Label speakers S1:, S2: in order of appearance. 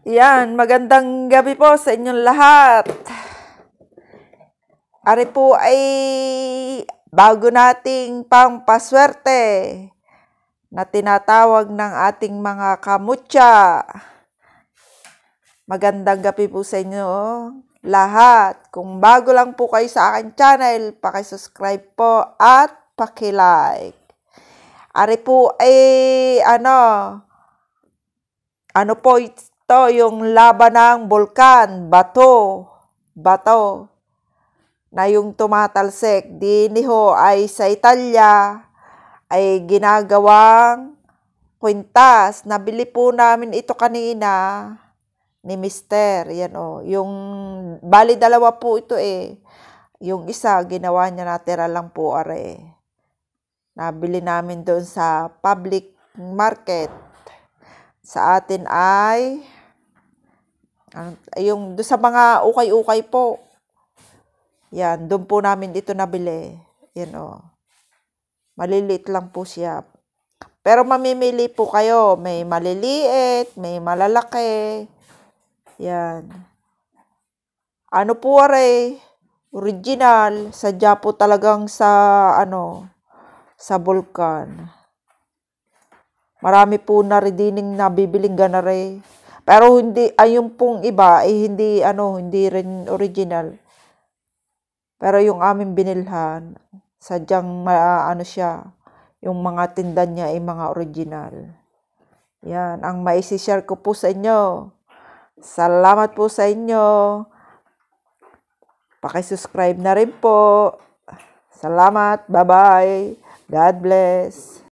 S1: Yan, magandang gabi po sa inyong lahat. Ari po ay bago nating pampaswerte na tinatawag ng ating mga kamutya. Magandang gabi po sa inyo lahat. Kung bago lang po kayo sa akin channel, paki-subscribe po at paki-like. Ari po ay ano po ito, yung laban ng bulkan, bato, na yung tumatalsik. Diniho ay sa Italia ay ginagawang kwintas. Nabili po namin ito kanina ni Mister. Yan o. Yung, bali dalawa po ito eh. Yung isa, ginawa niya natira lang po are. Nabili namin doon sa public market. Sa atin ay yung doon sa mga ukay-ukay po. Yan, doon po namin ito nabili. Yan o. Maliliit lang po siya. Pero mamimili po kayo. May maliliit, may malalaki. Yan. Ano po are? Original. Sadya po talagang sa sa bulkan. Marami po na ridining nabibiling ganare. Pero hindi, yung pong iba ay hindi rin original. Pero yung aming binilhan, sadyang siya, yung mga tinda niya ay mga original. Yan, ang maisishare ko po sa inyo. Salamat po sa inyo. Paki-subscribe na rin po. Salamat. Bye-bye. God bless.